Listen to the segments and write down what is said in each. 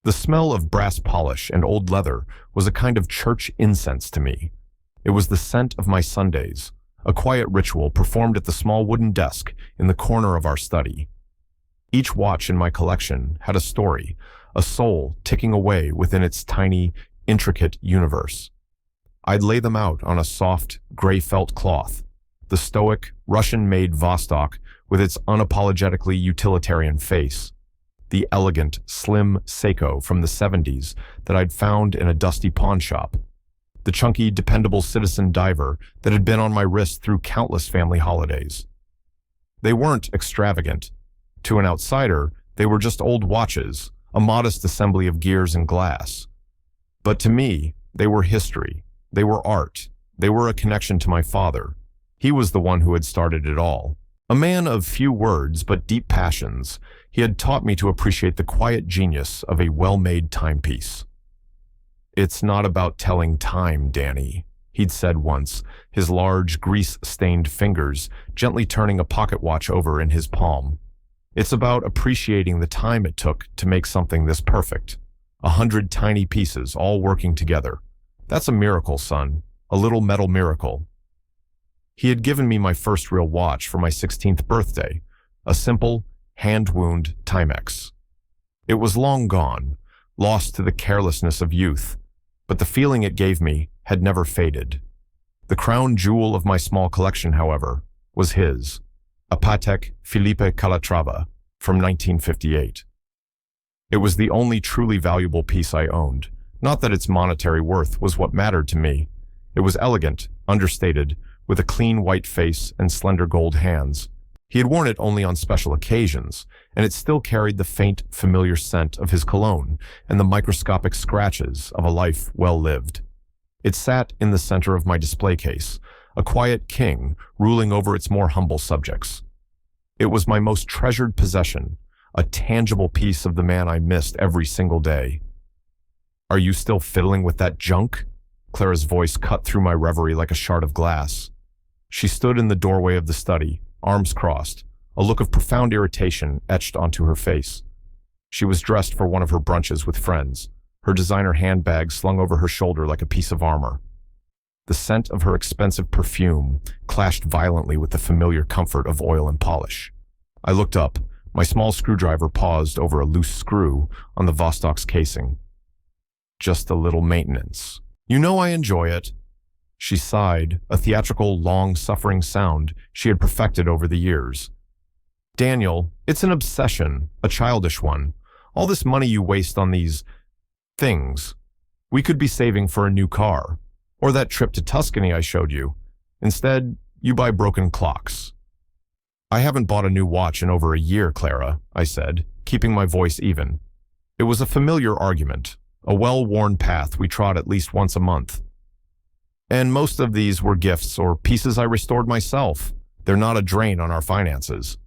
The smell of brass polish and old leather was a kind of church incense to me. It was the scent of my Sundays, a quiet ritual performed at the small wooden desk in the corner of our study. Each watch in my collection had a story, a soul ticking away within its tiny, intricate universe. I'd lay them out on a soft, gray felt cloth, the stoic, Russian-made Vostok with its unapologetically utilitarian face, the elegant, slim Seiko from the 70s that I'd found in a dusty pawn shop, the chunky, dependable Citizen diver that had been on my wrist through countless family holidays. They weren't extravagant. To an outsider, they were just old watches, a modest assembly of gears and glass. But to me, they were history. They were art. They were a connection to my father. He was the one who had started it all. A man of few words but deep passions, he had taught me to appreciate the quiet genius of a well-made timepiece. "It's not about telling time, Danny," he'd said once, his large, grease-stained fingers gently turning a pocket watch over in his palm. "It's about appreciating the time it took to make something this perfect. 100 tiny pieces all working together. That's a miracle, son. A little metal miracle." He had given me my first real watch for my 16th birthday, a simple, hand-wound Timex. It was long gone, lost to the carelessness of youth, but the feeling it gave me had never faded. The crown jewel of my small collection, however, was his, a Patek Philippe Calatrava from 1958. It was the only truly valuable piece I owned. Not that its monetary worth was what mattered to me. It was elegant, understated, with a clean white face and slender gold hands. He had worn it only on special occasions, and it still carried the faint, familiar scent of his cologne and the microscopic scratches of a life well lived. It sat in the center of my display case, a quiet king ruling over its more humble subjects. It was my most treasured possession, a tangible piece of the man I missed every single day. "Are you still fiddling with that junk?" Clara's voice cut through my reverie like a shard of glass. She stood in the doorway of the study, arms crossed, a look of profound irritation etched onto her face. She was dressed for one of her brunches with friends, her designer handbag slung over her shoulder like a piece of armor. The scent of her expensive perfume clashed violently with the familiar comfort of oil and polish. I looked up. My small screwdriver paused over a loose screw on the Vostok's casing. "Just a little maintenance. You know I enjoy it." She sighed, a theatrical, long-suffering sound she had perfected over the years. "Daniel, it's an obsession, a childish one. All this money you waste on these things. We could be saving for a new car, or that trip to Tuscany I showed you. Instead, you buy broken clocks." "I haven't bought a new watch in over a year, Clara," I said, keeping my voice even. It was a familiar argument, a well-worn path we trod at least once a month. "And most of these were gifts or pieces I restored myself. They're not a drain on our finances."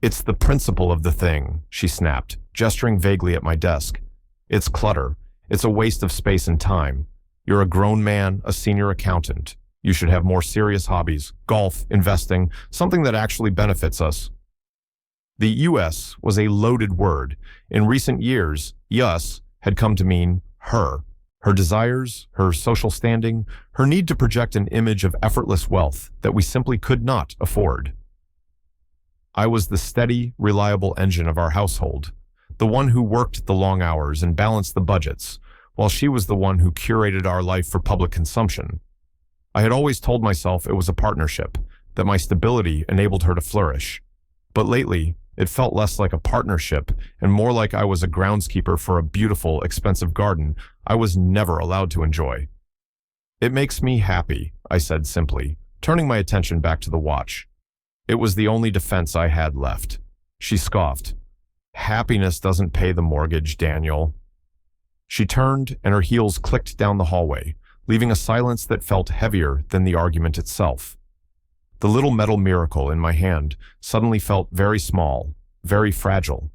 "It's the principle of the thing," she snapped, gesturing vaguely at my desk. "It's clutter. It's a waste of space and time. You're a grown man, a senior accountant. You should have more serious hobbies, golf, investing, something that actually benefits us." The US was a loaded word. In recent years, us had come to mean her. Her desires, her social standing, her need to project an image of effortless wealth that we simply could not afford. I was the steady, reliable engine of our household, the one who worked the long hours and balanced the budgets, while she was the one who curated our life for public consumption. I had always told myself it was a partnership, that my stability enabled her to flourish. But lately, it felt less like a partnership and more like I was a groundskeeper for a beautiful, expensive garden I was never allowed to enjoy. "It makes me happy," I said simply, turning my attention back to the watch. It was the only defense I had left. She scoffed. "Happiness doesn't pay the mortgage, Daniel." She turned and her heels clicked down the hallway, leaving a silence that felt heavier than the argument itself. The little metal miracle in my hand suddenly felt very small, very fragile.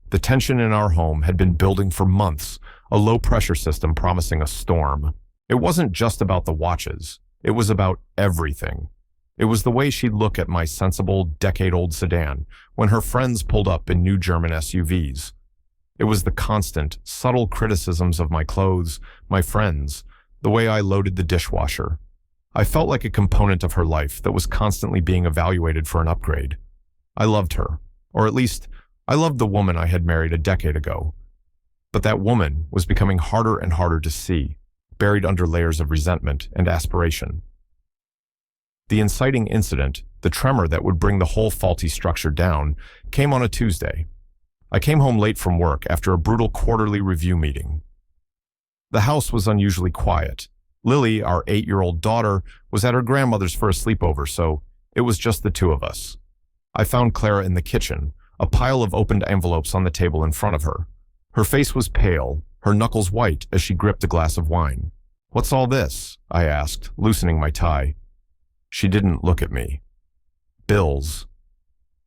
The tension in our home had been building for months, a low-pressure system promising a storm. It wasn't just about the watches. It was about everything. It was the way she'd look at my sensible, decade-old sedan when her friends pulled up in new German SUVs. It was the constant, subtle criticisms of my clothes, my friends, the way I loaded the dishwasher. I felt like a component of her life that was constantly being evaluated for an upgrade. I loved her, or at least, I loved the woman I had married a decade ago. But that woman was becoming harder and harder to see, buried under layers of resentment and aspiration. The inciting incident, the tremor that would bring the whole faulty structure down, came on a Tuesday. I came home late from work after a brutal quarterly review meeting. The house was unusually quiet. Lily, our 8-year-old daughter, was at her grandmother's for a sleepover, so it was just the two of us. I found Clara in the kitchen, a pile of opened envelopes on the table in front of her. Her face was pale, her knuckles white as she gripped a glass of wine. "What's all this?" I asked, loosening my tie. She didn't look at me. "Bills."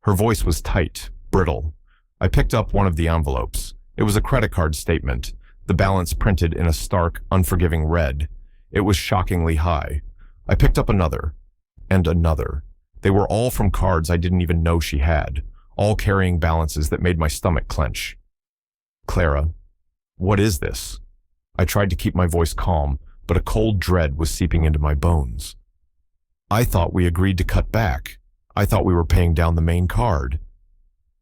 Her voice was tight, brittle. I picked up one of the envelopes. It was a credit card statement, the balance printed in a stark, unforgiving red. It was shockingly high. I picked up another, and another. They were all from cards I didn't even know she had, all carrying balances that made my stomach clench. "Clara, what is this?" I tried to keep my voice calm, but a cold dread was seeping into my bones. "I thought we agreed to cut back. I thought we were paying down the main card."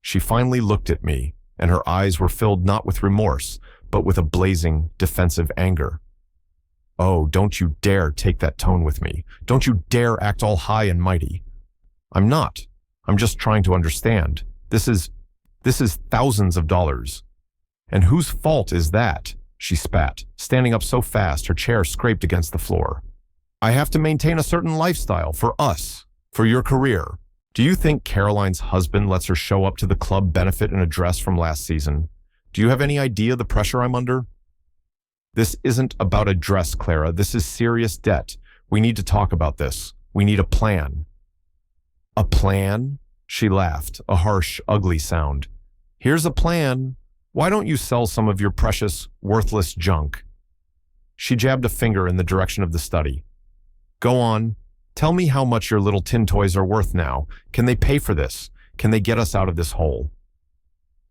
She finally looked at me, and her eyes were filled not with remorse, but with a blazing, defensive anger. "Oh, don't you dare take that tone with me. Don't you dare act all high and mighty." "I'm not. I'm just trying to understand. This is thousands of dollars." "And whose fault is that?" she spat, standing up so fast her chair scraped against the floor. "I have to maintain a certain lifestyle for us, for your career. Do you think Caroline's husband lets her show up to the club benefit in a dress from last season? Do you have any idea the pressure I'm under?" "This isn't about a dress, Clara. This is serious debt. We need to talk about this. We need a plan." "A plan?" She laughed, a harsh, ugly sound. "Here's a plan. Why don't you sell some of your precious, worthless junk?" She jabbed a finger in the direction of the study. "Go on. Tell me how much your little tin toys are worth now. Can they pay for this? Can they get us out of this hole?"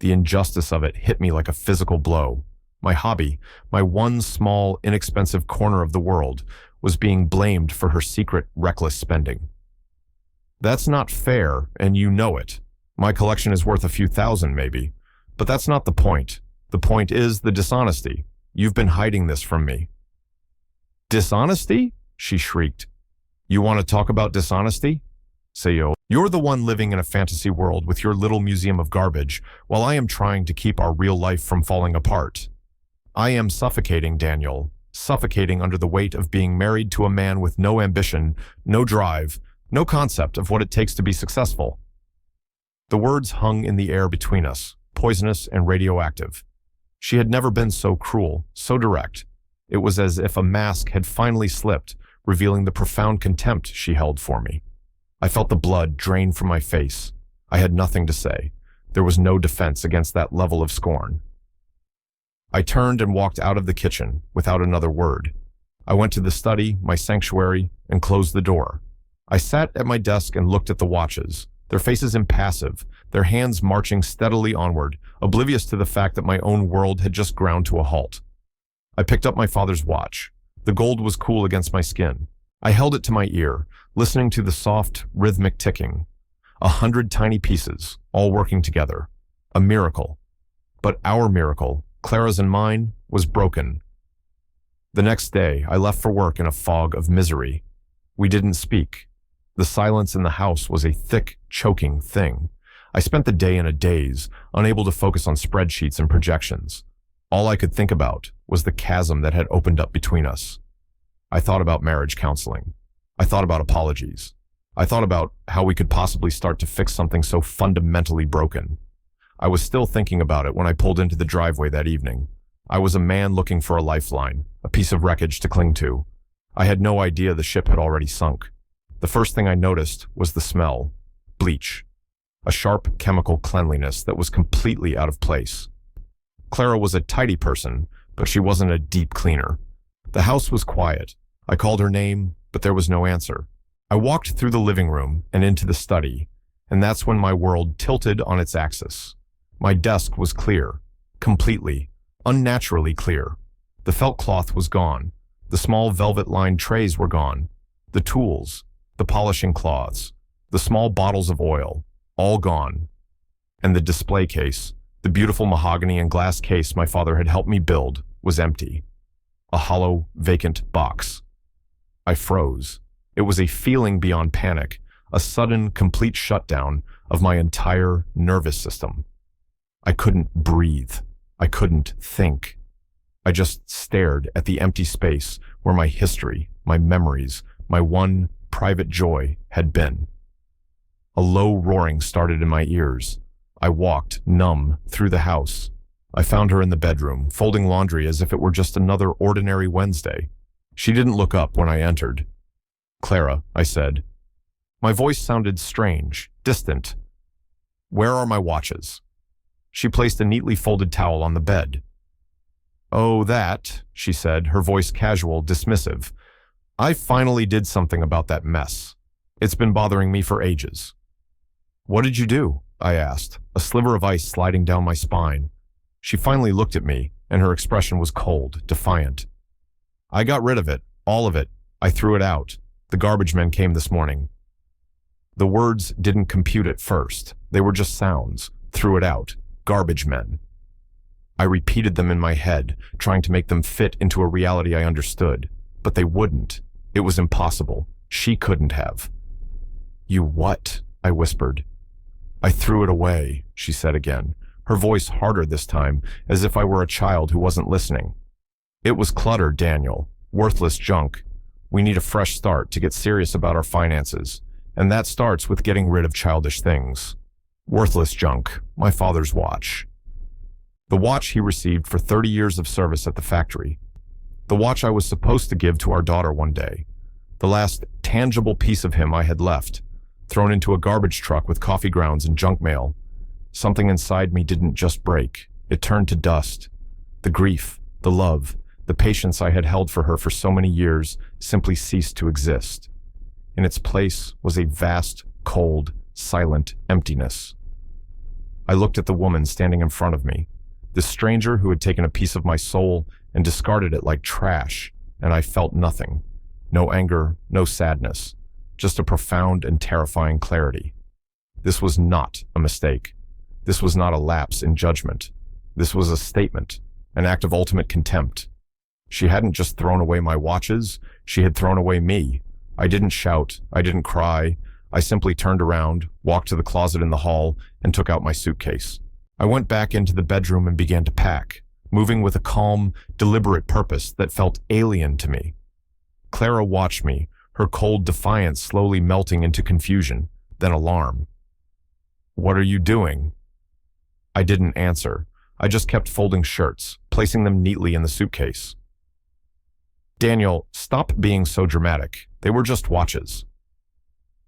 The injustice of it hit me like a physical blow. My hobby, my one small, inexpensive corner of the world, was being blamed for her secret, reckless spending. "That's not fair, and you know it. My collection is worth a few thousand, maybe. But that's not the point. The point is the dishonesty. You've been hiding this from me." "Dishonesty?" she shrieked. "You want to talk about dishonesty? Sayo, you're the one living in a fantasy world with your little museum of garbage, while I am trying to keep our real life from falling apart. I am suffocating, Daniel, suffocating under the weight of being married to a man with no ambition, no drive, no concept of what it takes to be successful." The words hung in the air between us, poisonous and radioactive. She had never been so cruel, so direct. It was as if a mask had finally slipped, revealing the profound contempt she held for me. I felt the blood drain from my face. I had nothing to say. There was no defense against that level of scorn. I turned and walked out of the kitchen without another word. I went to the study, my sanctuary, and closed the door. I sat at my desk and looked at the watches, their faces impassive, their hands marching steadily onward, oblivious to the fact that my own world had just ground to a halt. I picked up my father's watch. The gold was cool against my skin. I held it to my ear, listening to the soft, rhythmic ticking. 100 tiny pieces, all working together. A miracle. But our miracle, Clara's and mine, was broken. The next day, I left for work in a fog of misery. We didn't speak. The silence in the house was a thick, choking thing. I spent the day in a daze, unable to focus on spreadsheets and projections. All I could think about was the chasm that had opened up between us. I thought about marriage counseling. I thought about apologies. I thought about how we could possibly start to fix something so fundamentally broken. I was still thinking about it when I pulled into the driveway that evening. I was a man looking for a lifeline, a piece of wreckage to cling to. I had no idea the ship had already sunk. The first thing I noticed was the smell. Bleach. A sharp chemical cleanliness that was completely out of place. Clara was a tidy person, but she wasn't a deep cleaner. The house was quiet. I called her name, but there was no answer. I walked through the living room and into the study, and that's when my world tilted on its axis. My desk was clear, completely, unnaturally clear. The felt cloth was gone. The small velvet-lined trays were gone. The tools, the polishing cloths, the small bottles of oil, all gone. And the display case, the beautiful mahogany and glass case my father had helped me build, was empty. A hollow, vacant box. I froze. It was a feeling beyond panic, a sudden, complete shutdown of my entire nervous system. I couldn't breathe. I couldn't think. I just stared at the empty space where my history, my memories, my one private joy had been. A low roaring started in my ears. I walked, numb, through the house. I found her in the bedroom, folding laundry as if it were just another ordinary Wednesday. She didn't look up when I entered. "Clara," I said. My voice sounded strange, distant. "Where are my watches?" She placed a neatly folded towel on the bed. "Oh, that," she said, her voice casual, dismissive. "I finally did something about that mess. It's been bothering me for ages." "What did you do?" I asked, a sliver of ice sliding down my spine. She finally looked at me, and her expression was cold, defiant. "I got rid of it, all of it. I threw it out. The garbage men came this morning." The words didn't compute at first. They were just sounds. Threw it out. Garbage men. I repeated them in my head, trying to make them fit into a reality I understood. But they wouldn't. It was impossible. She couldn't have. "You what?" I whispered. "I threw it away," she said again, her voice harder this time, as if I were a child who wasn't listening. "It was clutter, Daniel. Worthless junk. We need a fresh start to get serious about our finances, and that starts with getting rid of childish things. Worthless junk, my father's watch." The watch he received for 30 years of service at the factory. The watch I was supposed to give to our daughter one day. The last tangible piece of him I had left, thrown into a garbage truck with coffee grounds and junk mail. Something inside me didn't just break. It turned to dust. The grief, the love, the patience I had held for her for so many years simply ceased to exist. In its place was a vast, cold, silent emptiness. I looked at the woman standing in front of me, this stranger who had taken a piece of my soul and discarded it like trash, and I felt nothing. No anger, no sadness, just a profound and terrifying clarity. This was not a mistake. This was not a lapse in judgment. This was a statement, an act of ultimate contempt. She hadn't just thrown away my watches, she had thrown away me. I didn't shout, I didn't cry. I simply turned around, walked to the closet in the hall, and took out my suitcase. I went back into the bedroom and began to pack, moving with a calm, deliberate purpose that felt alien to me. Clara watched me, her cold defiance slowly melting into confusion, then alarm. "What are you doing?" I didn't answer. I just kept folding shirts, placing them neatly in the suitcase. "Daniel, stop being so dramatic. They were just watches."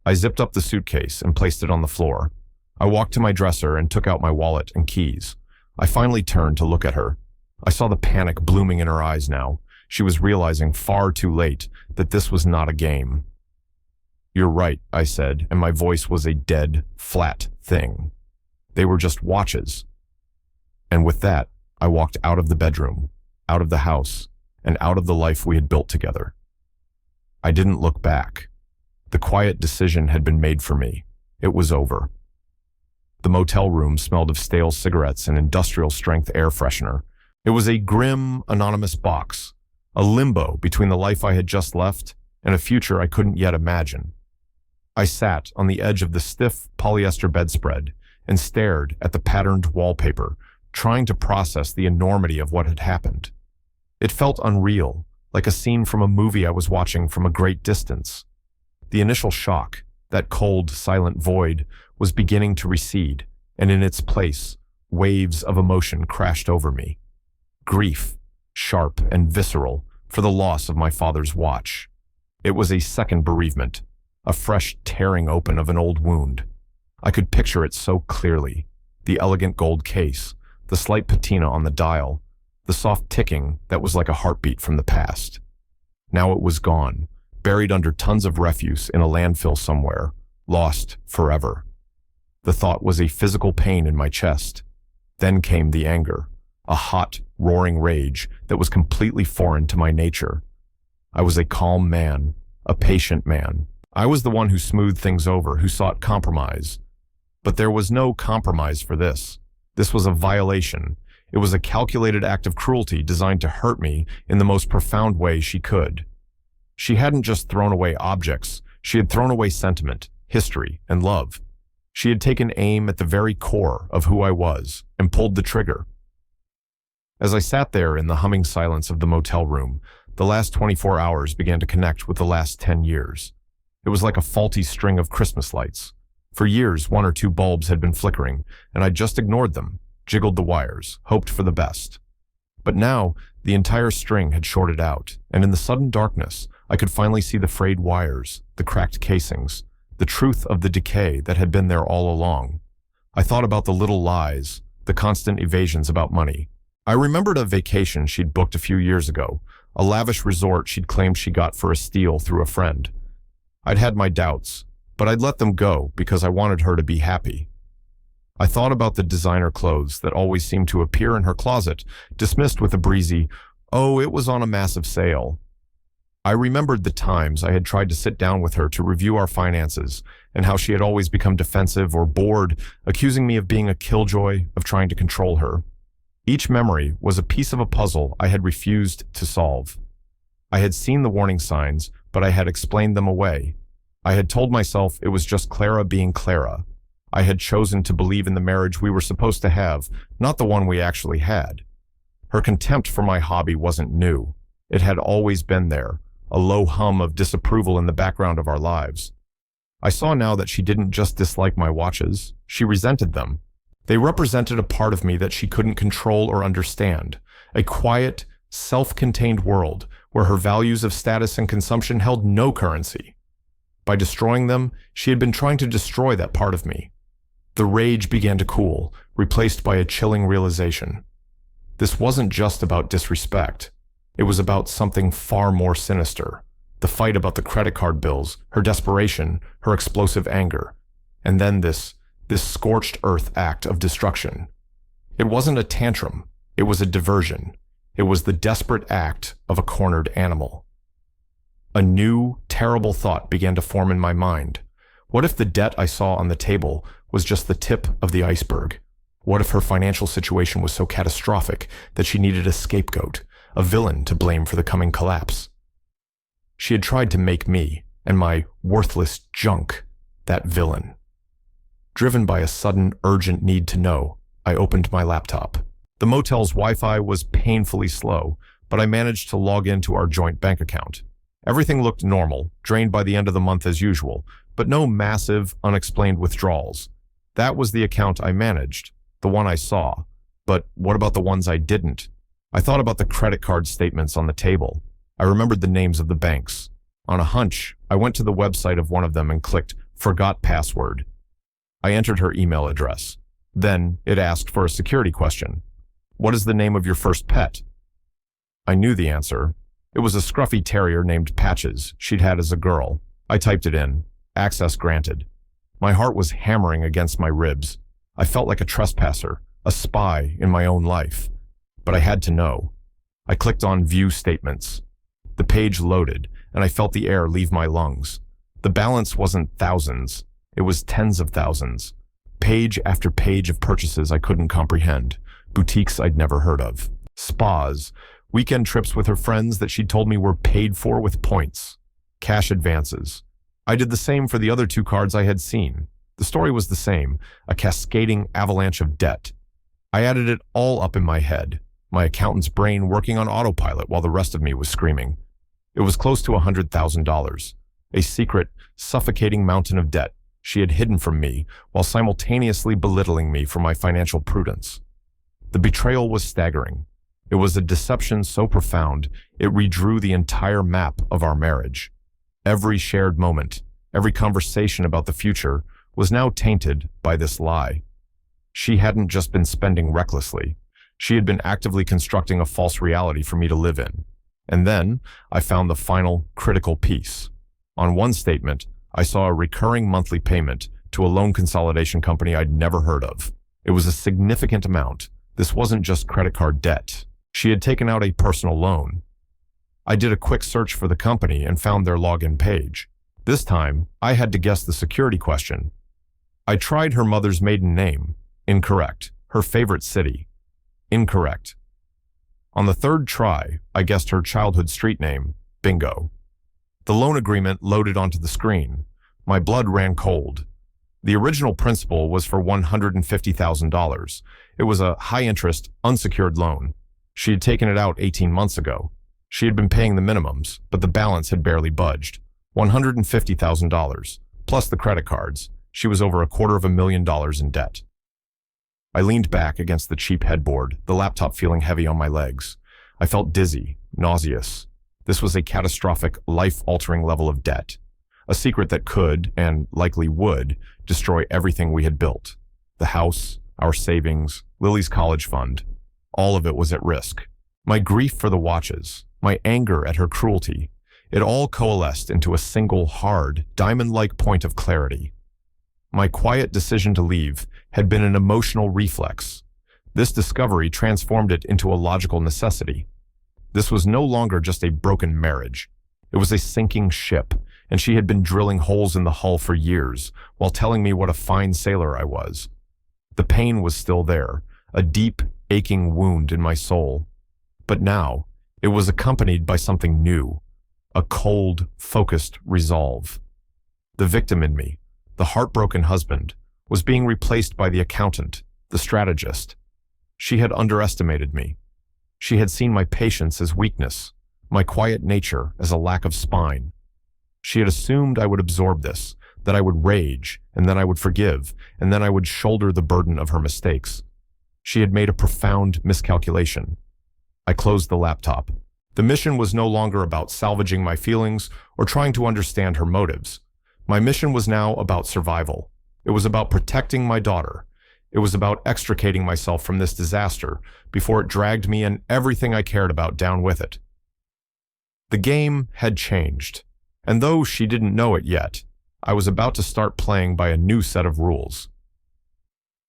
I zipped up the suitcase and placed it on the floor. I walked to my dresser and took out my wallet and keys. I finally turned to look at her. I saw the panic blooming in her eyes now. She was realizing far too late that this was not a game. "You're right," I said, and my voice was a dead, flat thing. They were just watches. And with that, I walked out of the bedroom, out of the house, and out of the life we had built together. I didn't look back. The quiet decision had been made for me. It was over. The motel room smelled of stale cigarettes and industrial-strength air freshener. It was a grim, anonymous box, a limbo between the life I had just left and a future I couldn't yet imagine. I sat on the edge of the stiff polyester bedspread and stared at the patterned wallpaper, trying to process the enormity of what had happened. It felt unreal, like a scene from a movie I was watching from a great distance. The initial shock, that cold, silent void, was beginning to recede, and in its place, waves of emotion crashed over me. Grief, sharp and visceral, for the loss of my father's watch. It was a second bereavement, a fresh tearing open of an old wound. I could picture it so clearly. The elegant gold case, the slight patina on the dial, the soft ticking that was like a heartbeat from the past. Now it was gone, buried under tons of refuse in a landfill somewhere, lost forever. The thought was a physical pain in my chest. Then came the anger, a hot, roaring rage that was completely foreign to my nature. I was a calm man, a patient man. I was the one who smoothed things over, who sought compromise. But there was no compromise for this. This was a violation. It was a calculated act of cruelty designed to hurt me in the most profound way she could. She hadn't just thrown away objects, she had thrown away sentiment, history, and love. She had taken aim at the very core of who I was and pulled the trigger. As I sat there in the humming silence of the motel room, the last 24 hours began to connect with the last 10 years. It was like a faulty string of Christmas lights. For years, one or two bulbs had been flickering, and I just ignored them, jiggled the wires, hoped for the best. But now, the entire string had shorted out, and in the sudden darkness, I could finally see the frayed wires, the cracked casings, the truth of the decay that had been there all along. I thought about the little lies, the constant evasions about money. I remembered a vacation she'd booked a few years ago, a lavish resort she'd claimed she got for a steal through a friend. I'd had my doubts, but I'd let them go because I wanted her to be happy. I thought about the designer clothes that always seemed to appear in her closet, dismissed with a breezy, "Oh, it was on a massive sale." I remembered the times I had tried to sit down with her to review our finances and how she had always become defensive or bored, accusing me of being a killjoy, of trying to control her. Each memory was a piece of a puzzle I had refused to solve. I had seen the warning signs, but I had explained them away. I had told myself it was just Clara being Clara. I had chosen to believe in the marriage we were supposed to have, not the one we actually had. Her contempt for my hobby wasn't new. It had always been there, a low hum of disapproval in the background of our lives. I saw now that she didn't just dislike my watches, she resented them. They represented a part of me that she couldn't control or understand, a quiet, self-contained world where her values of status and consumption held no currency. By destroying them, she had been trying to destroy that part of me. The rage began to cool, replaced by a chilling realization. This wasn't just about disrespect. It was about something far more sinister. The fight about the credit card bills, her desperation, her explosive anger. And then this scorched earth act of destruction. It wasn't a tantrum. It was a diversion. It was the desperate act of a cornered animal. A new, terrible thought began to form in my mind. What if the debt I saw on the table was just the tip of the iceberg? What if her financial situation was so catastrophic that she needed a scapegoat, a villain to blame for the coming collapse? She had tried to make me, and my worthless junk, that villain. Driven by a sudden, urgent need to know, I opened my laptop. The motel's Wi-Fi was painfully slow, but I managed to log into our joint bank account. Everything looked normal, drained by the end of the month as usual, but no massive, unexplained withdrawals. That was the account I managed, the one I saw. But what about the ones I didn't? I thought about the credit card statements on the table. I remembered the names of the banks. On a hunch, I went to the website of one of them and clicked "Forgot Password." I entered her email address. Then it asked for a security question. "What is the name of your first pet?" I knew the answer. It was a scruffy terrier named Patches she'd had as a girl. I typed it in. Access granted. My heart was hammering against my ribs. I felt like a trespasser, a spy in my own life. But I had to know. I clicked on View Statements. The page loaded, and I felt the air leave my lungs. The balance wasn't thousands. It was tens of thousands. Page after page of purchases I couldn't comprehend. Boutiques I'd never heard of. Spas. Weekend trips with her friends that she'd told me were paid for with points. Cash advances. I did the same for the other two cards I had seen. The story was the same, a cascading avalanche of debt. I added it all up in my head, my accountant's brain working on autopilot while the rest of me was screaming. It was close to $100,000, a secret, suffocating mountain of debt she had hidden from me while simultaneously belittling me for my financial prudence. The betrayal was staggering. It was a deception so profound, it redrew the entire map of our marriage. Every shared moment, every conversation about the future was now tainted by this lie. She hadn't just been spending recklessly. She had been actively constructing a false reality for me to live in. And then I found the final critical piece. On one statement, I saw a recurring monthly payment to a loan consolidation company I'd never heard of. It was a significant amount, This wasn't just credit card debt. She had taken out a personal loan. I did a quick search for the company and found their login page. This time, I had to guess the security question. I tried her mother's maiden name. Incorrect. Her favorite city. Incorrect. On the third try, I guessed her childhood street name. Bingo. The loan agreement loaded onto the screen. My blood ran cold. The original principal was for $150,000. It was a high-interest, unsecured loan. She had taken it out 18 months ago. She had been paying the minimums, but the balance had barely budged. $150,000, plus the credit cards. She was over $250,000 in debt. I leaned back against the cheap headboard, the laptop feeling heavy on my legs. I felt dizzy, nauseous. This was a catastrophic, life-altering level of debt. A secret that could, and likely would, destroy everything we had built. The house, our savings, Lily's college fund. All of it was at risk. My grief for the watches, my anger at her cruelty, it all coalesced into a single hard, diamond-like point of clarity. My quiet decision to leave had been an emotional reflex. This discovery transformed it into a logical necessity. This was no longer just a broken marriage. It was a sinking ship, and she had been drilling holes in the hull for years while telling me what a fine sailor I was. The pain was still there, a deep, aching wound in my soul. But now, it was accompanied by something new, a cold, focused resolve. The victim in me, the heartbroken husband, was being replaced by the accountant, the strategist. She had underestimated me. She had seen my patience as weakness, my quiet nature as a lack of spine. She had assumed I would absorb this, that I would rage, and then I would forgive, and then I would shoulder the burden of her mistakes. She had made a profound miscalculation. I closed the laptop. The mission was no longer about salvaging my feelings or trying to understand her motives. My mission was now about survival. It was about protecting my daughter. It was about extricating myself from this disaster before it dragged me and everything I cared about down with it. The game had changed, and though she didn't know it yet, I was about to start playing by a new set of rules.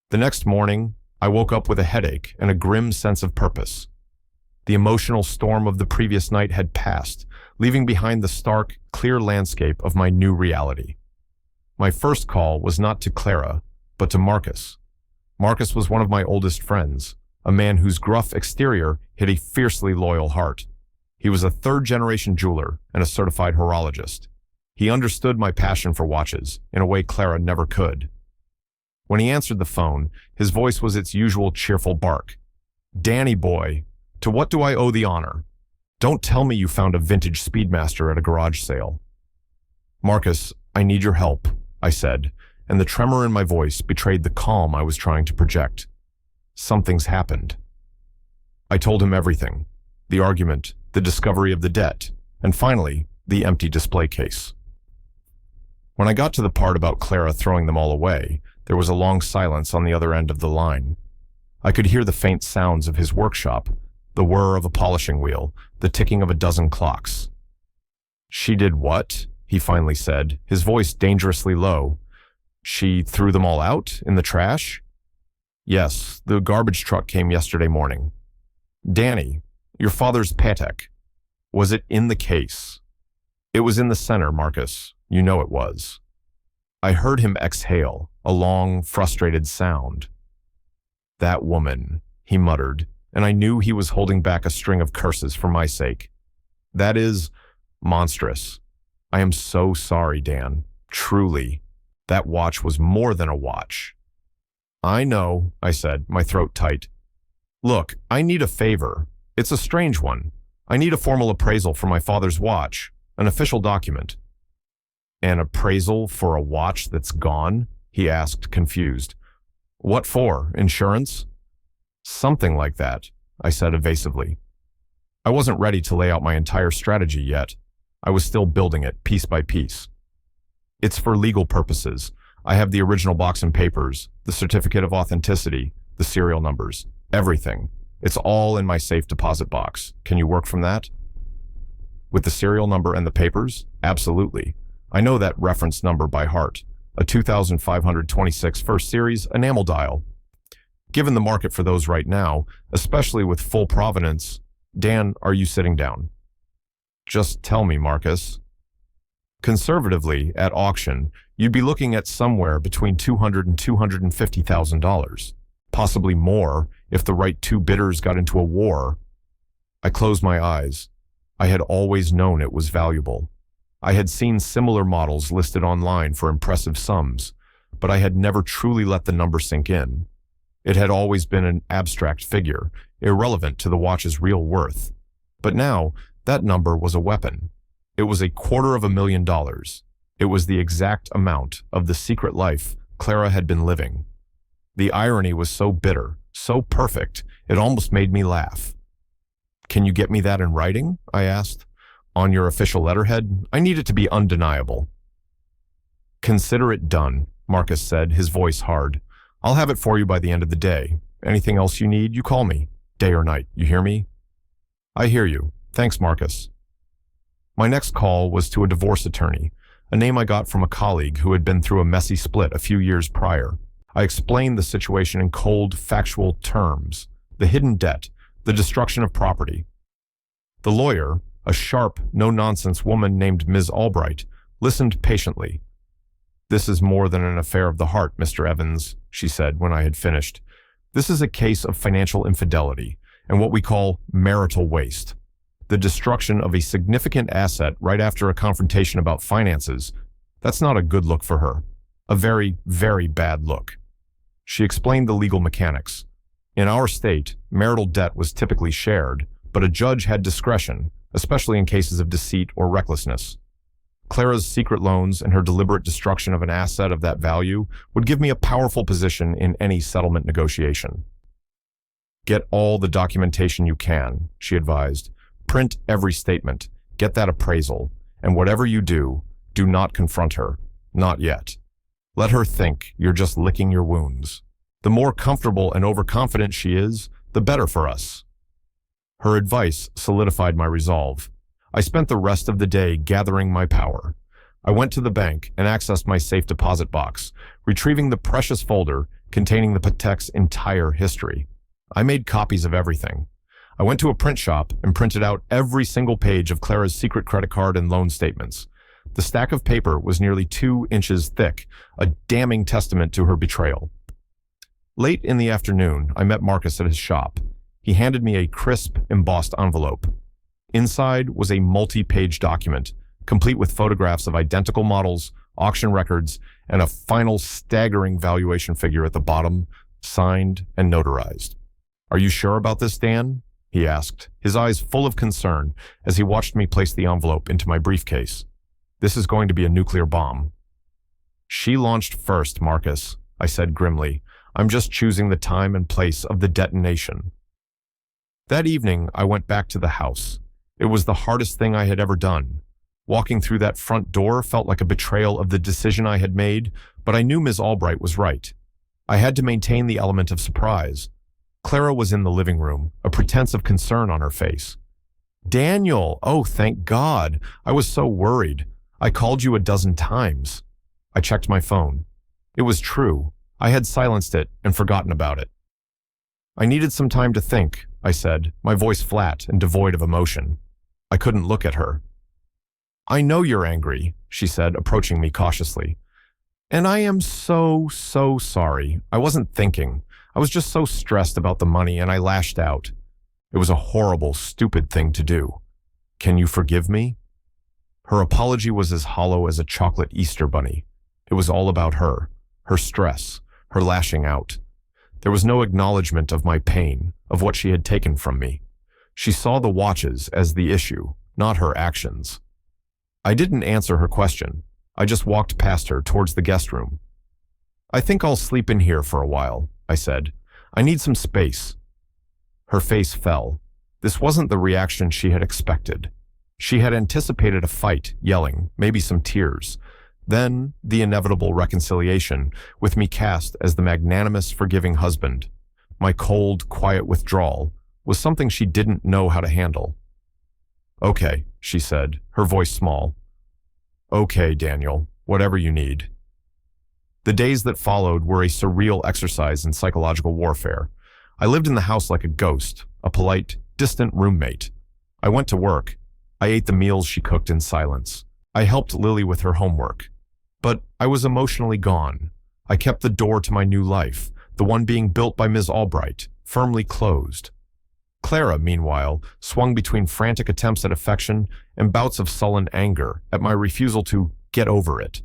The next morning, I woke up with a headache and a grim sense of purpose. The emotional storm of the previous night had passed, leaving behind the stark, clear landscape of my new reality. My first call was not to Clara, but to Marcus. Marcus was one of my oldest friends, a man whose gruff exterior hid a fiercely loyal heart. He was a third-generation jeweler and a certified horologist. He understood my passion for watches in a way Clara never could. When he answered the phone, his voice was its usual cheerful bark. "Danny boy, to what do I owe the honor? Don't tell me you found a vintage Speedmaster at a garage sale." "Marcus, I need your help," I said, and the tremor in my voice betrayed the calm I was trying to project. "Something's happened." I told him everything. The argument, the discovery of the debt, and finally, the empty display case. When I got to the part about Clara throwing them all away, there was a long silence on the other end of the line. I could hear the faint sounds of his workshop, the whir of a polishing wheel, the ticking of a dozen clocks. "She did what?" he finally said, his voice dangerously low. "She threw them all out, in the trash?" "Yes, the garbage truck came yesterday morning." "Danny, your father's Patek. Was it in the case?" "It was in the center, Marcus. You know it was." I heard him exhale, a long, frustrated sound. "That woman," he muttered, and I knew he was holding back a string of curses for my sake. "That is monstrous. I am so sorry, Dan. Truly. That watch was more than a watch." "I know," I said, my throat tight. "Look, I need a favor. It's a strange one. I need a formal appraisal for my father's watch, an official document." "An appraisal for a watch that's gone?" he asked, confused. "What for? Insurance?" "Something like that," I said evasively. I wasn't ready to lay out my entire strategy yet. I was still building it, piece by piece. "It's for legal purposes. I have the original box and papers, the certificate of authenticity, the serial numbers, everything. It's all in my safe deposit box. Can you work from that?" "With the serial number and the papers? Absolutely. I know that reference number by heart. A 2526 first series enamel dial. Given the market for those right now, especially with full provenance. Dan, are you sitting down? Just tell me, Marcus. Conservatively, at auction, you'd be looking at somewhere between $200,000 and $250,000. Possibly more if the right two bidders got into a war. I closed my eyes. I had always known it was valuable. I had seen similar models listed online for impressive sums, but I had never truly let the number sink in. It had always been an abstract figure, irrelevant to the watch's real worth. But now, that number was a weapon. It was $250,000. It was the exact amount of the secret life Clara had been living. The irony was so bitter, so perfect, it almost made me laugh. Can you get me that in writing? I asked. On your official letterhead? I need it to be undeniable. Consider it done, Marcus said, his voice hard. I'll have it for you by the end of the day. Anything else you need, you call me. Day or night, you hear me? I hear you. Thanks, Marcus. My next call was to a divorce attorney, a name I got from a colleague who had been through a messy split a few years prior. I explained the situation in cold, factual terms. The hidden debt, the destruction of property. The lawyer, a sharp, no-nonsense woman named Ms. Albright, listened patiently. This is more than an affair of the heart, Mr. Evans, she said when I had finished. This is a case of financial infidelity and what we call marital waste. The destruction of a significant asset right after a confrontation about finances, that's not a good look for her. A very, very bad look. She explained the legal mechanics. In our state, marital debt was typically shared, but a judge had discretion, especially in cases of deceit or recklessness. Clara's secret loans and her deliberate destruction of an asset of that value would give me a powerful position in any settlement negotiation. Get all the documentation you can, she advised. Print every statement, get that appraisal, and whatever you do, do not confront her. Not yet. Let her think you're just licking your wounds. The more comfortable and overconfident she is, the better for us. Her advice solidified my resolve. I spent the rest of the day gathering my power. I went to the bank and accessed my safe deposit box, retrieving the precious folder containing the Patek's entire history. I made copies of everything. I went to a print shop and printed out every single page of Clara's secret credit card and loan statements. The stack of paper was nearly 2 inches thick, a damning testament to her betrayal. Late in the afternoon, I met Marcus at his shop. He handed me a crisp, embossed envelope. Inside was a multi-page document, complete with photographs of identical models, auction records, and a final staggering valuation figure at the bottom, signed and notarized. Are you sure about this, Dan? He asked, his eyes full of concern as he watched me place the envelope into my briefcase. This is going to be a nuclear bomb. She launched first, Marcus, I said grimly. I'm just choosing the time and place of the detonation. That evening, I went back to the house. It was the hardest thing I had ever done. Walking through that front door felt like a betrayal of the decision I had made, but I knew Ms. Albright was right. I had to maintain the element of surprise. Clara was in the living room, a pretense of concern on her face. Daniel, oh, thank God. I was so worried. I called you a dozen times. I checked my phone. It was true. I had silenced it and forgotten about it. I needed some time to think, I said, my voice flat and devoid of emotion. I couldn't look at her. I know you're angry, she said, approaching me cautiously. And I am so sorry. I wasn't thinking. I was just so stressed about the money and I lashed out. It was a horrible, stupid thing to do. Can you forgive me? Her apology was as hollow as a chocolate Easter bunny. It was all about her stress, her lashing out. There was no acknowledgement of my pain, of what she had taken from me. She saw the watches as the issue, not her actions. I didn't answer her question. I just walked past her towards the guest room. I think I'll sleep in here for a while, I said. I need some space. Her face fell. This wasn't the reaction she had expected. She had anticipated a fight, yelling, maybe some tears. Then the inevitable reconciliation, with me cast as the magnanimous, forgiving husband. My cold, quiet withdrawal was something she didn't know how to handle. Okay, she said, her voice small. Okay, Daniel, whatever you need. The days that followed were a surreal exercise in psychological warfare. I lived in the house like a ghost, a polite, distant roommate. I went to work. I ate the meals she cooked in silence. I helped Lily with her homework. But I was emotionally gone. I kept the door to my new life, the one being built by Ms. Albright, firmly closed. Clara, meanwhile, swung between frantic attempts at affection and bouts of sullen anger at my refusal to get over it.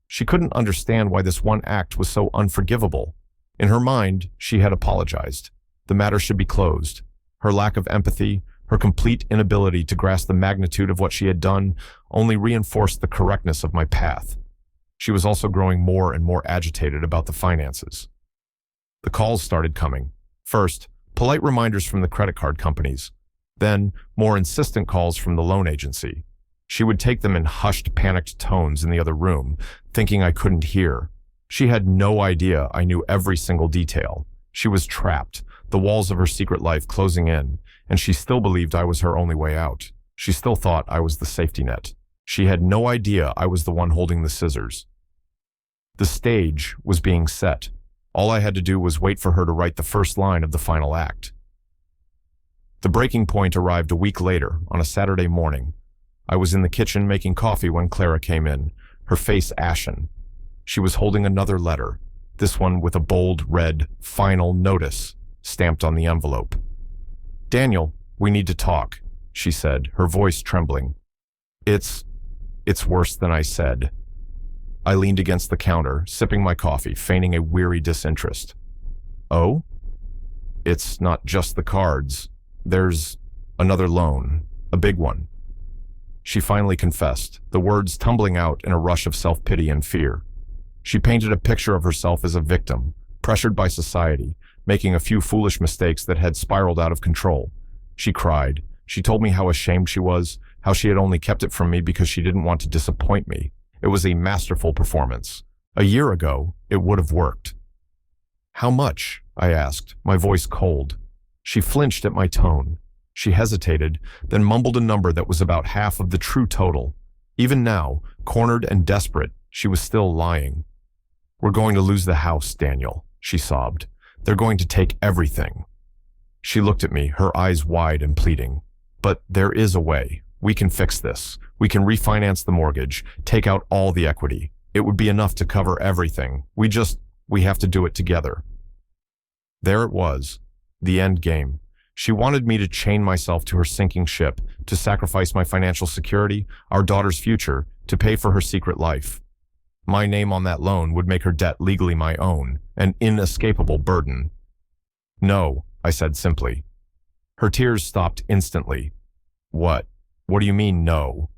She couldn't understand why this one act was so unforgivable. In her mind, she had apologized. The matter should be closed. Her lack of empathy, her complete inability to grasp the magnitude of what she had done, only reinforced the correctness of my path. She was also growing more and more agitated about the finances. The calls started coming. First, polite reminders from the credit card companies. Then, more insistent calls from the loan agency. She would take them in hushed, panicked tones in the other room, thinking I couldn't hear. She had no idea I knew every single detail. She was trapped, the walls of her secret life closing in, and she still believed I was her only way out. She still thought I was the safety net. She had no idea I was the one holding the scissors. The stage was being set. All I had to do was wait for her to write the first line of the final act. The breaking point arrived a week later, on a Saturday morning. I was in the kitchen making coffee when Clara came in, her face ashen. She was holding another letter, this one with a bold red "Final Notice" stamped on the envelope. "Daniel, we need to talk," she said, her voice trembling. It's worse than I said." I leaned against the counter, sipping my coffee, feigning a weary disinterest. "Oh? It's not just the cards. There's another loan, a big one." She finally confessed, the words tumbling out in a rush of self-pity and fear. She painted a picture of herself as a victim, pressured by society, making a few foolish mistakes that had spiraled out of control. She cried. She told me how ashamed she was, how she had only kept it from me because she didn't want to disappoint me. It was a masterful performance. A year ago, it would have worked. "How much?" I asked, my voice cold. She flinched at my tone. She hesitated, then mumbled a number that was about half of the true total. Even now, cornered and desperate, she was still lying. "We're going to lose the house, Daniel," she sobbed. "They're going to take everything." She looked at me, her eyes wide and pleading. "But there is a way. We can fix this. We can refinance the mortgage, take out all the equity. It would be enough to cover everything. We have to do it together." There it was, the end game. She wanted me to chain myself to her sinking ship, to sacrifice my financial security, our daughter's future, to pay for her secret life. My name on that loan would make her debt legally my own, an inescapable burden. "No," I said simply. Her tears stopped instantly. What do you mean, no?"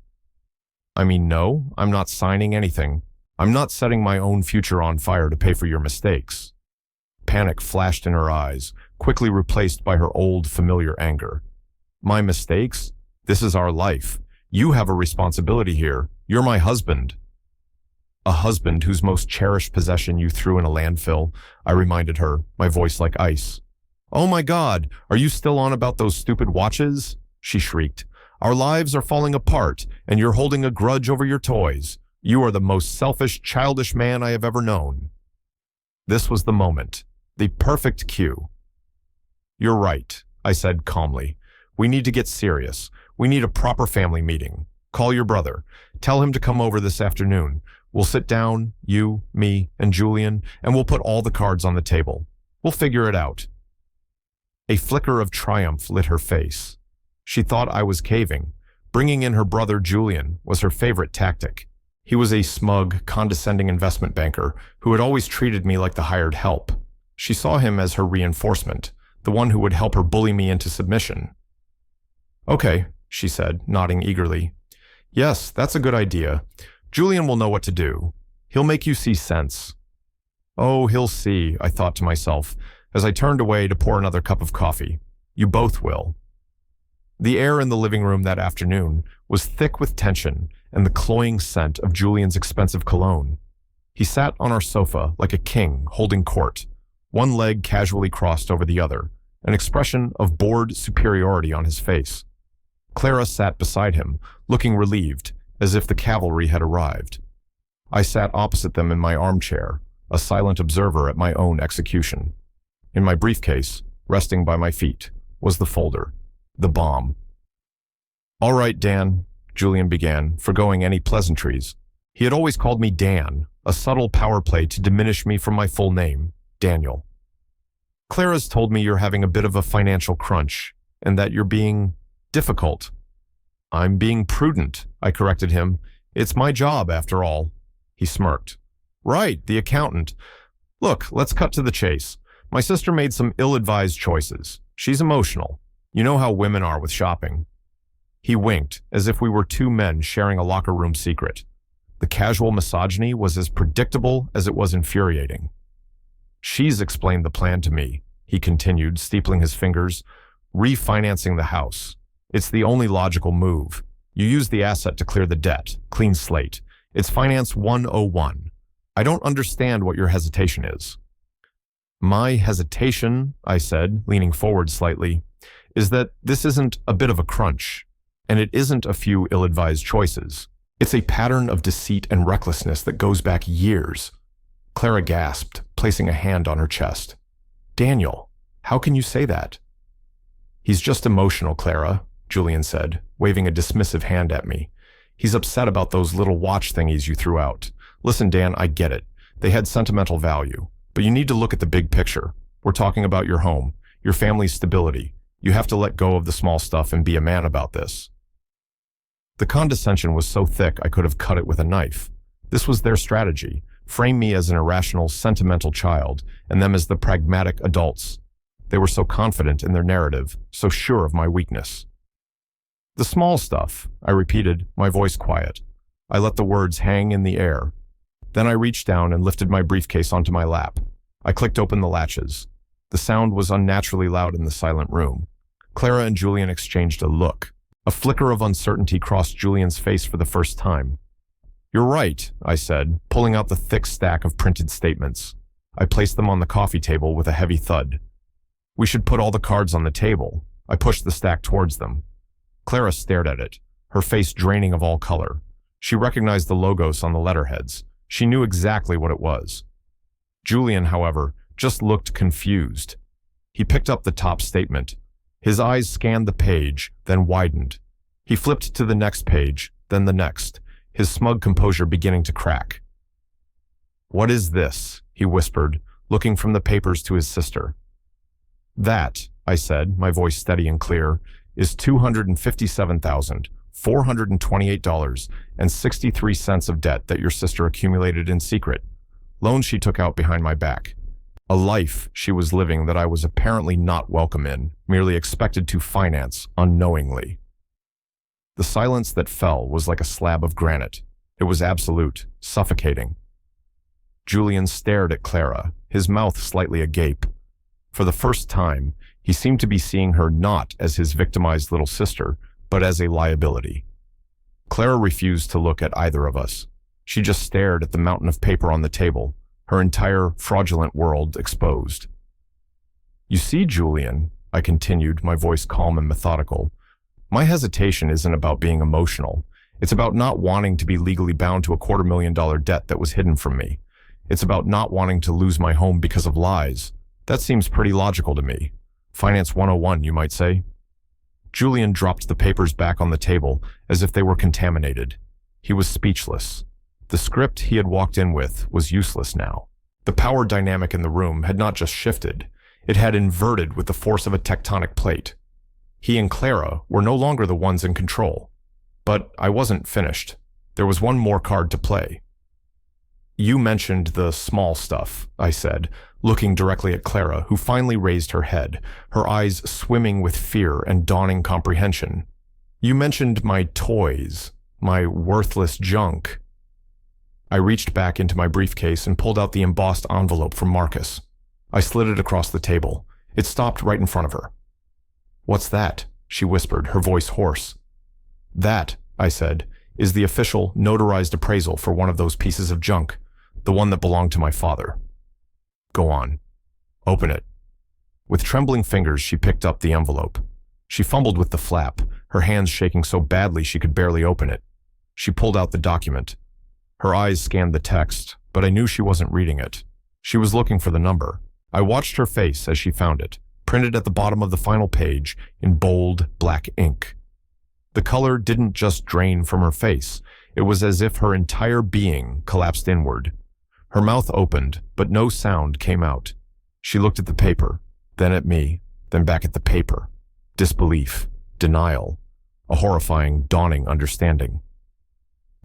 "I mean, no, I'm not signing anything. I'm not setting my own future on fire to pay for your mistakes." Panic flashed in her eyes, quickly replaced by her old, familiar anger. "My mistakes? This is our life. You have a responsibility here. You're my husband." "A husband whose most cherished possession you threw in a landfill," I reminded her, my voice like ice. "Oh my God, are you still on about those stupid watches?" she shrieked. "Our lives are falling apart, and you're holding a grudge over your toys. You are the most selfish, childish man I have ever known." This was the moment, the perfect cue. "You're right," I said calmly. "We need to get serious. We need a proper family meeting. Call your brother. Tell him to come over this afternoon. We'll sit down, you, me, and Julian, and we'll put all the cards on the table. We'll figure it out." A flicker of triumph lit her face. She thought I was caving. Bringing in her brother Julian was her favorite tactic. He was a smug, condescending investment banker who had always treated me like the hired help. She saw him as her reinforcement, the one who would help her bully me into submission. "Okay," she said, nodding eagerly. "Yes, that's a good idea. Julian will know what to do. He'll make you see sense." "Oh, he'll see," I thought to myself, as I turned away to pour another cup of coffee. "You both will." The air in the living room that afternoon was thick with tension and the cloying scent of Julian's expensive cologne. He sat on our sofa like a king holding court, one leg casually crossed over the other, an expression of bored superiority on his face. Clara sat beside him, looking relieved, as if the cavalry had arrived. I sat opposite them in my armchair, a silent observer at my own execution. In my briefcase, resting by my feet, was the folder, the bomb. "All right, Dan," Julian began, forgoing any pleasantries. He had always called me Dan, a subtle power play to diminish me from my full name, Daniel. "Clara's told me you're having a bit of a financial crunch, and that you're being difficult." "I'm being prudent," I corrected him. "It's my job, after all." He smirked. "Right, the accountant. Look, let's cut to the chase. My sister made some ill-advised choices. She's emotional. You know how women are with shopping." He winked, as if we were two men sharing a locker room secret. The casual misogyny was as predictable as it was infuriating. "She's explained the plan to me," he continued, steepling his fingers. "Refinancing the house. It's the only logical move. You use the asset to clear the debt. Clean slate. It's Finance 101. I don't understand what your hesitation is." "My hesitation," I said, leaning forward slightly, "is that this isn't a bit of a crunch, and it isn't a few ill-advised choices. It's a pattern of deceit and recklessness that goes back years." Clara gasped, placing a hand on her chest. "Daniel, how can you say that?" "He's just emotional, Clara," Julian said, waving a dismissive hand at me. "He's upset about those little watch thingies you threw out. Listen, Dan, I get it. They had sentimental value. But you need to look at the big picture. We're talking about your home, your family's stability. You have to let go of the small stuff and be a man about this." The condescension was so thick I could have cut it with a knife. This was their strategy: frame me as an irrational, sentimental child, and them as the pragmatic adults. They were so confident in their narrative, so sure of my weakness. "The small stuff," I repeated, my voice quiet. I let the words hang in the air. Then I reached down and lifted my briefcase onto my lap. I clicked open the latches. The sound was unnaturally loud in the silent room. Clara and Julian exchanged a look. A flicker of uncertainty crossed Julian's face for the first time. "You're right," I said, pulling out the thick stack of printed statements. I placed them on the coffee table with a heavy thud. "We should put all the cards on the table." I pushed the stack towards them. Clara stared at it, her face draining of all color. She recognized the logos on the letterheads. She knew exactly what it was. Julian, however, just looked confused. He picked up the top statement. His eyes scanned the page, then widened. He flipped to the next page, then the next, his smug composure beginning to crack. "What is this?" he whispered, looking from the papers to his sister. "That," I said, my voice steady and clear, "is $257,428.63 of debt that your sister accumulated in secret. Loans she took out behind my back. A life she was living that I was apparently not welcome in, merely expected to finance unknowingly." The silence that fell was like a slab of granite. It was absolute, suffocating. Julian stared at Clara, his mouth slightly agape. For the first time, he seemed to be seeing her not as his victimized little sister, but as a liability. Clara refused to look at either of us. She just stared at the mountain of paper on the table, her entire fraudulent world exposed. "You see, Julian," I continued, my voice calm and methodical, "my hesitation isn't about being emotional. It's about not wanting to be legally bound to a $250,000 debt that was hidden from me. It's about not wanting to lose my home because of lies. That seems pretty logical to me. Finance 101, you might say." Julian dropped the papers back on the table as if they were contaminated. He was speechless. The script he had walked in with was useless now. The power dynamic in the room had not just shifted, it had inverted with the force of a tectonic plate. He and Clara were no longer the ones in control. But I wasn't finished. There was one more card to play. "You mentioned the small stuff," I said, looking directly at Clara, who finally raised her head, her eyes swimming with fear and dawning comprehension. "You mentioned my toys, my worthless junk." I reached back into my briefcase and pulled out the embossed envelope from Marcus. I slid it across the table. It stopped right in front of her. "What's that?" she whispered, her voice hoarse. "That," I said, "is the official, notarized appraisal for one of those pieces of junk, the one that belonged to my father." "Go on. Open it." With trembling fingers, she picked up the envelope. She fumbled with the flap, her hands shaking so badly she could barely open it. She pulled out the document. Her eyes scanned the text, but I knew she wasn't reading it. She was looking for the number. I watched her face as she found it, printed at the bottom of the final page in bold black ink. The color didn't just drain from her face. It was as if her entire being collapsed inward. Her mouth opened, but no sound came out. She looked at the paper, then at me, then back at the paper. Disbelief, denial, a horrifying, dawning understanding.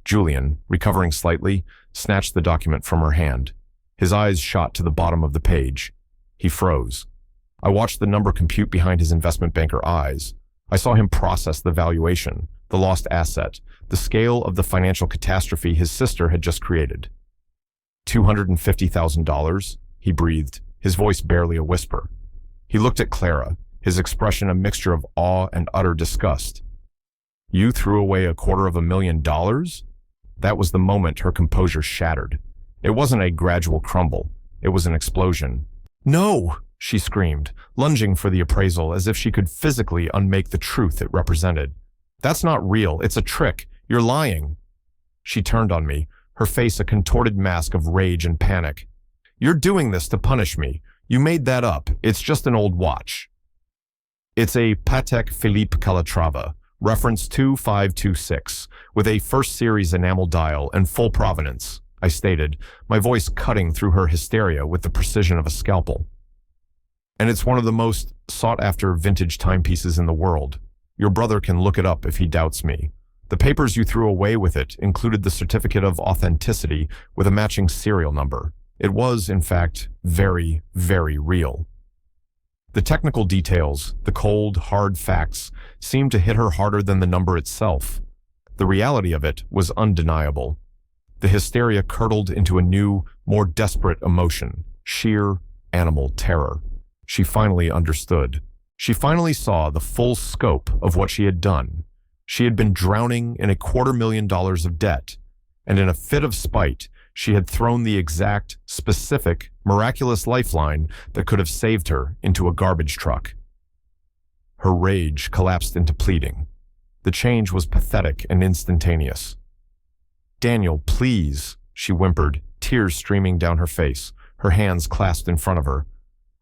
Julian, recovering slightly, snatched the document from her hand. His eyes shot to the bottom of the page. He froze. I watched the number compute behind his investment banker eyes. I saw him process the valuation, the lost asset, the scale of the financial catastrophe his sister had just created. $250,000, he breathed, his voice barely a whisper. He looked at Clara, his expression a mixture of awe and utter disgust. You threw away $250,000? That was the moment her composure shattered. It wasn't a gradual crumble. It was an explosion. No, she screamed, lunging for the appraisal as if she could physically unmake the truth it represented. That's not real. It's a trick. You're lying. She turned on me, her face a contorted mask of rage and panic. You're doing this to punish me. You made that up. It's just an old watch. It's a Patek Philippe Calatrava, reference 2526, with a first series enamel dial and full provenance, I stated, my voice cutting through her hysteria with the precision of a scalpel. And it's one of the most sought-after vintage timepieces in the world. Your brother can look it up if he doubts me. The papers you threw away with it included the certificate of authenticity with a matching serial number. It was, in fact, very, very real. The technical details, the cold, hard facts, seemed to hit her harder than the number itself. The reality of it was undeniable. The hysteria curdled into a new, more desperate emotion, sheer animal terror. She finally understood. She finally saw the full scope of what she had done. She had been drowning in $250,000 of debt, and in a fit of spite, she had thrown the exact, specific, miraculous lifeline that could have saved her into a garbage truck. Her rage collapsed into pleading. The change was pathetic and instantaneous. Daniel, please, she whimpered, tears streaming down her face, her hands clasped in front of her.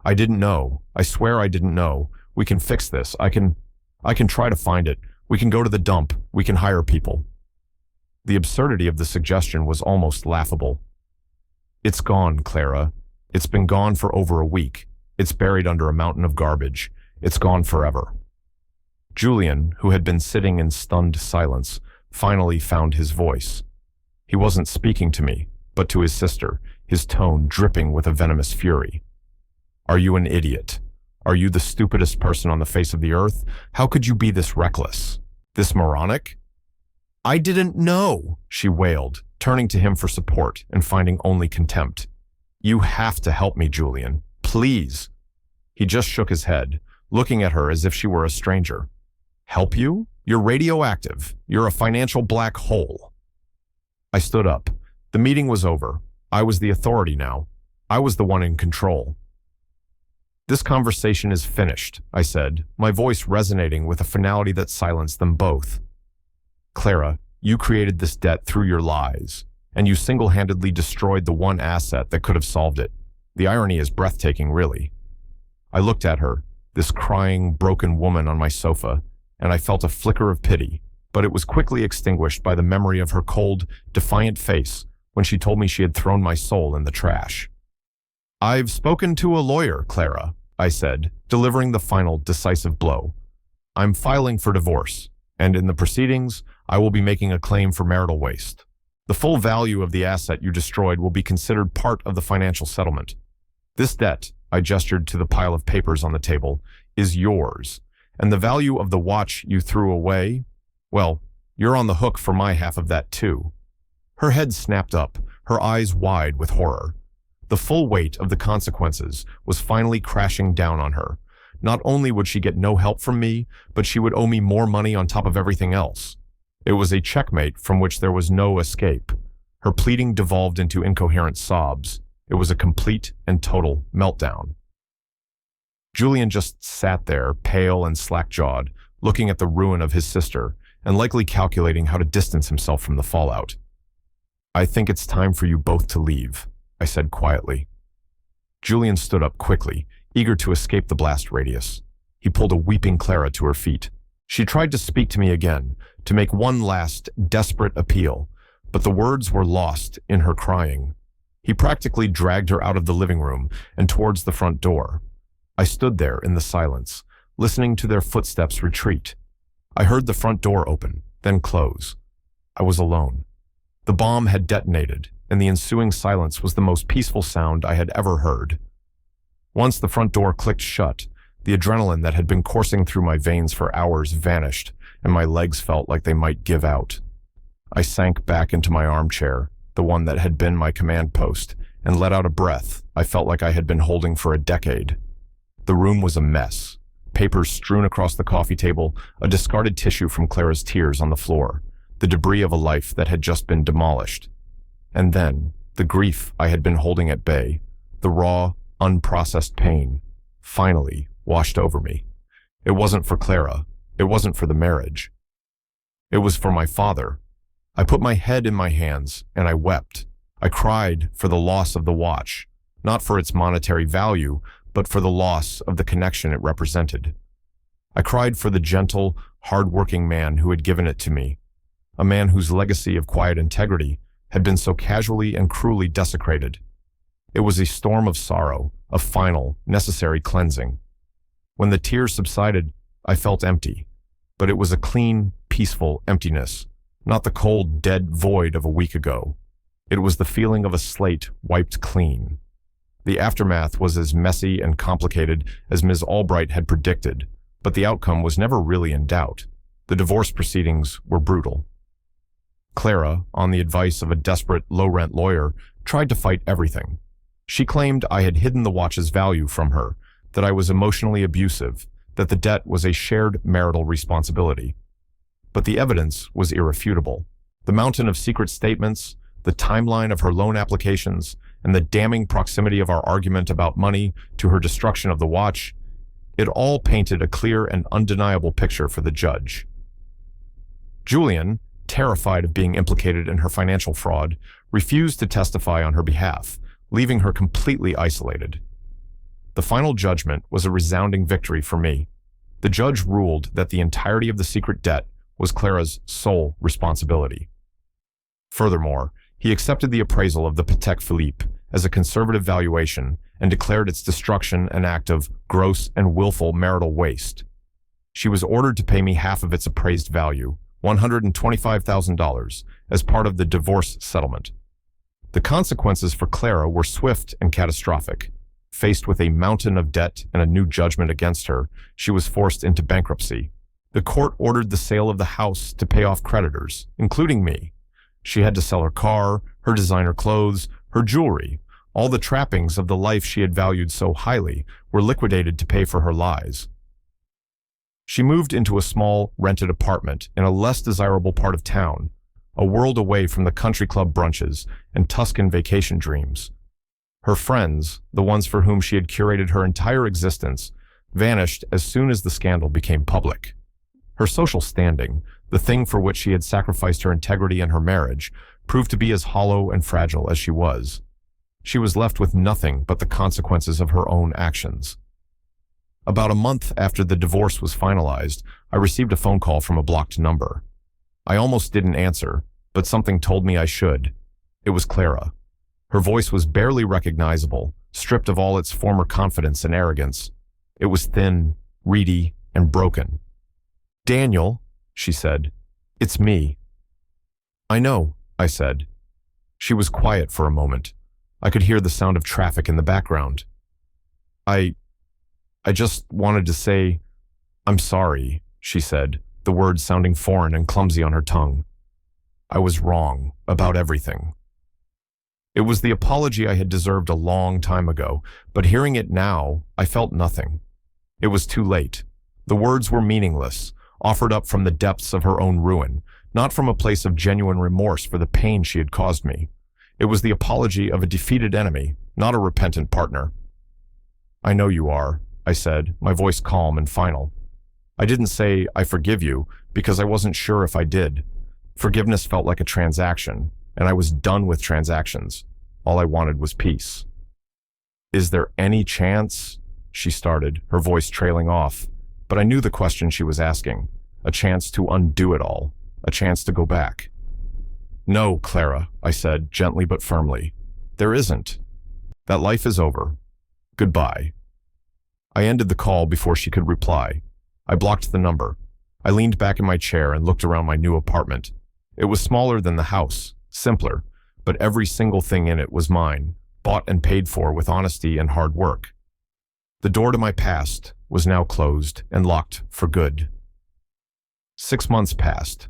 I didn't know. I swear I didn't know. We can fix this. I can try to find it. We can go to the dump. We can hire people. The absurdity of the suggestion was almost laughable. It's gone, Clara. It's been gone for over a week. It's buried under a mountain of garbage. It's gone forever. Julian, who had been sitting in stunned silence, finally found his voice. He wasn't speaking to me, but to his sister, his tone dripping with a venomous fury. Are you an idiot? Are you the stupidest person on the face of the earth? How could you be this reckless? This moronic? I didn't know, she wailed, turning to him for support and finding only contempt. You have to help me, Julian. Please. He just shook his head, looking at her as if she were a stranger. Help you? You're radioactive. You're a financial black hole. I stood up. The meeting was over. I was the authority now. I was the one in control. This conversation is finished, I said, my voice resonating with a finality that silenced them both. Clara, you created this debt through your lies, and you single-handedly destroyed the one asset that could have solved it. The irony is breathtaking, really. I looked at her, this crying, broken woman on my sofa, and I felt a flicker of pity, but it was quickly extinguished by the memory of her cold, defiant face when she told me she had thrown my soul in the trash. I've spoken to a lawyer, Clara, I said, delivering the final, decisive blow. I'm filing for divorce, and in the proceedings, I will be making a claim for marital waste. The full value of the asset you destroyed will be considered part of the financial settlement. This debt, I gestured to the pile of papers on the table, is yours, and the value of the watch you threw away, well, you're on the hook for my half of that too. Her head snapped up, her eyes wide with horror. The full weight of the consequences was finally crashing down on her. Not only would she get no help from me, but she would owe me more money on top of everything else. It was a checkmate from which there was no escape. Her pleading devolved into incoherent sobs. It was a complete and total meltdown. Julian just sat there, pale and slack-jawed, looking at the ruin of his sister, and likely calculating how to distance himself from the fallout. I think it's time for you both to leave, I said quietly. Julian stood up quickly, eager to escape the blast radius. He pulled a weeping Clara to her feet. She tried to speak to me again, to make one last, desperate appeal, but the words were lost in her crying. He practically dragged her out of the living room and towards the front door. I stood there in the silence, listening to their footsteps retreat. I heard the front door open, then close. I was alone. The bomb had detonated, and the ensuing silence was the most peaceful sound I had ever heard. Once the front door clicked shut, the adrenaline that had been coursing through my veins for hours vanished, and my legs felt like they might give out. I sank back into my armchair, the one that had been my command post, and let out a breath I felt like I had been holding for a decade. The room was a mess. Papers strewn across the coffee table, a discarded tissue from Clara's tears on the floor, the debris of a life that had just been demolished. And then, the grief I had been holding at bay, the raw, unprocessed pain, finally washed over me. It wasn't for Clara. It wasn't for the marriage. It was for my father. I put my head in my hands, and I wept. I cried for the loss of the watch, not for its monetary value, but for the loss of the connection it represented. I cried for the gentle, hard-working man who had given it to me, a man whose legacy of quiet integrity had been so casually and cruelly desecrated. It was a storm of sorrow, a final, necessary cleansing. When the tears subsided, I felt empty, but it was a clean, peaceful emptiness, not the cold, dead void of a week ago. It was the feeling of a slate wiped clean. The aftermath was as messy and complicated as Ms. Albright had predicted, but the outcome was never really in doubt. The divorce proceedings were brutal. Clara, on the advice of a desperate, low-rent lawyer, tried to fight everything. She claimed I had hidden the watch's value from her, that I was emotionally abusive, that the debt was a shared marital responsibility. But the evidence was irrefutable. The mountain of secret statements, the timeline of her loan applications, and the damning proximity of our argument about money to her destruction of the watch, it all painted a clear and undeniable picture for the judge. Julian, terrified of being implicated in her financial fraud, refused to testify on her behalf, leaving her completely isolated. The final judgment was a resounding victory for me. The judge ruled that the entirety of the secret debt was Clara's sole responsibility. Furthermore, he accepted the appraisal of the Patek Philippe as a conservative valuation and declared its destruction an act of gross and willful marital waste. She was ordered to pay me half of its appraised value, $125,000, as part of the divorce settlement. The consequences for Clara were swift and catastrophic. Faced with a mountain of debt and a new judgment against her, she was forced into bankruptcy. The court ordered the sale of the house to pay off creditors, including me. She had to sell her car, her designer clothes, her jewelry. All the trappings of the life she had valued so highly were liquidated to pay for her lies. She moved into a small, rented apartment in a less desirable part of town, a world away from the country club brunches and Tuscan vacation dreams. Her friends, the ones for whom she had curated her entire existence, vanished as soon as the scandal became public. Her social standing, the thing for which she had sacrificed her integrity and her marriage, proved to be as hollow and fragile as she was. She was left with nothing but the consequences of her own actions. About a month after the divorce was finalized, I received a phone call from a blocked number. I almost didn't answer, but something told me I should. It was Clara. Her voice was barely recognizable, stripped of all its former confidence and arrogance. It was thin, reedy, and broken. "Daniel," she said, "it's me." "I know," I said. She was quiet for a moment. I could hear the sound of traffic in the background. I just wanted to say, "I'm sorry," she said, the words sounding foreign and clumsy on her tongue. I was wrong about everything. It was the apology I had deserved a long time ago, but hearing it now, I felt nothing. It was too late. The words were meaningless, offered up from the depths of her own ruin, not from a place of genuine remorse for the pain she had caused me. It was the apology of a defeated enemy, not a repentant partner. "I know you are," I said, my voice calm and final. I didn't say, "I forgive you," because I wasn't sure if I did. Forgiveness felt like a transaction, and I was done with transactions. All I wanted was peace. Is there any chance? She started, her voice trailing off. But I knew the question she was asking. A chance to undo it all. A chance to go back. No, Clara, I said, gently but firmly. There isn't. That life is over. Goodbye. I ended the call before she could reply. I blocked the number. I leaned back in my chair and looked around my new apartment. It was smaller than the house, simpler, but every single thing in it was mine, bought and paid for with honesty and hard work. The door to my past was now closed and locked for good. 6 months passed.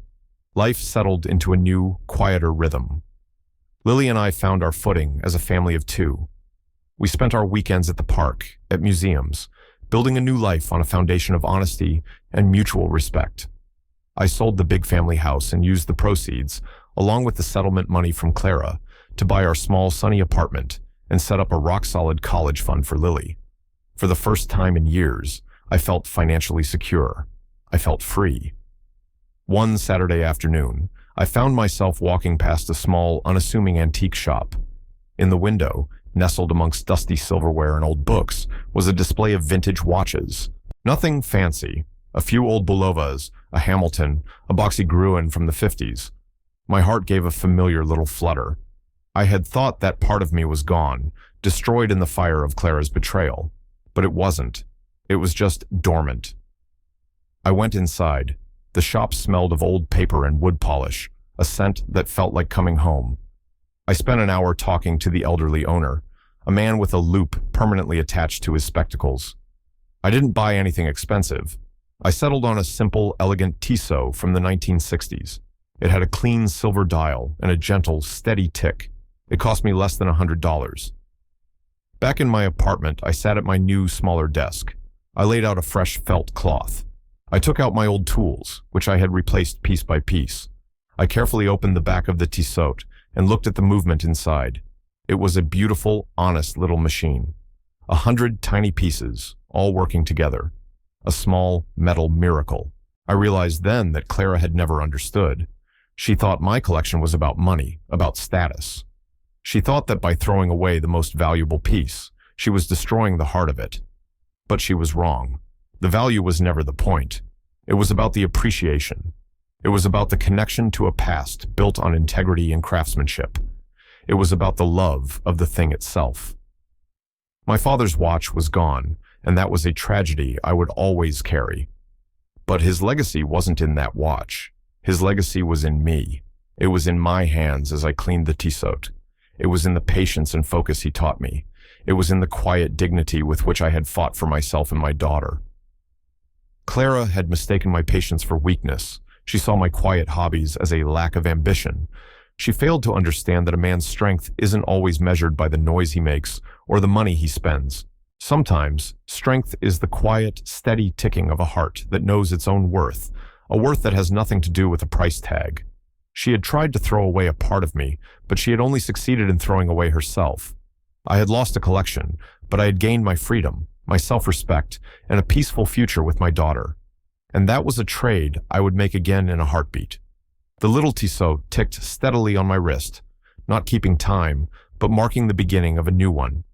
Life settled into a new, quieter rhythm. Lily and I found our footing as a family of two. We spent our weekends at the park, at museums, building a new life on a foundation of honesty and mutual respect. I sold the big family house and used the proceeds, along with the settlement money from Clara, to buy our small, sunny apartment and set up a rock-solid college fund for Lily. For the first time in years, I felt financially secure. I felt free. One Saturday afternoon, I found myself walking past a small, unassuming antique shop. In the window, nestled amongst dusty silverware and old books, was a display of vintage watches. Nothing fancy. A few old Bulovas, a Hamilton, a Boxy Gruen from the 50s. My heart gave a familiar little flutter. I had thought that part of me was gone, destroyed in the fire of Clara's betrayal. But it wasn't. It was just dormant. I went inside. The shop smelled of old paper and wood polish, a scent that felt like coming home. I spent an hour talking to the elderly owner, a man with a loop permanently attached to his spectacles. I didn't buy anything expensive. I settled on a simple, elegant Tissot from the 1960s. It had a clean silver dial and a gentle, steady tick. It cost me less than $100. Back in my apartment, I sat at my new, smaller desk. I laid out a fresh felt cloth. I took out my old tools, which I had replaced piece by piece. I carefully opened the back of the Tissot and looked at the movement inside. It was a beautiful, honest little machine. 100 tiny pieces, all working together. A small, metal miracle. I realized then that Clara had never understood. She thought my collection was about money, about status. She thought that by throwing away the most valuable piece, she was destroying the heart of it. But she was wrong. The value was never the point. It was about the appreciation. It was about the connection to a past built on integrity and craftsmanship. It was about the love of the thing itself. My father's watch was gone, and that was a tragedy I would always carry. But his legacy wasn't in that watch. His legacy was in me. It was in my hands as I cleaned the Tissot. It was in the patience and focus he taught me. It was in the quiet dignity with which I had fought for myself and my daughter. Clara had mistaken my patience for weakness. She saw my quiet hobbies as a lack of ambition. She failed to understand that a man's strength isn't always measured by the noise he makes or the money he spends. Sometimes, strength is the quiet, steady ticking of a heart that knows its own worth, a worth that has nothing to do with a price tag. She had tried to throw away a part of me, but she had only succeeded in throwing away herself. I had lost a collection, but I had gained my freedom, my self-respect, and a peaceful future with my daughter. And that was a trade I would make again in a heartbeat. The little Tissot ticked steadily on my wrist, not keeping time, but marking the beginning of a new one.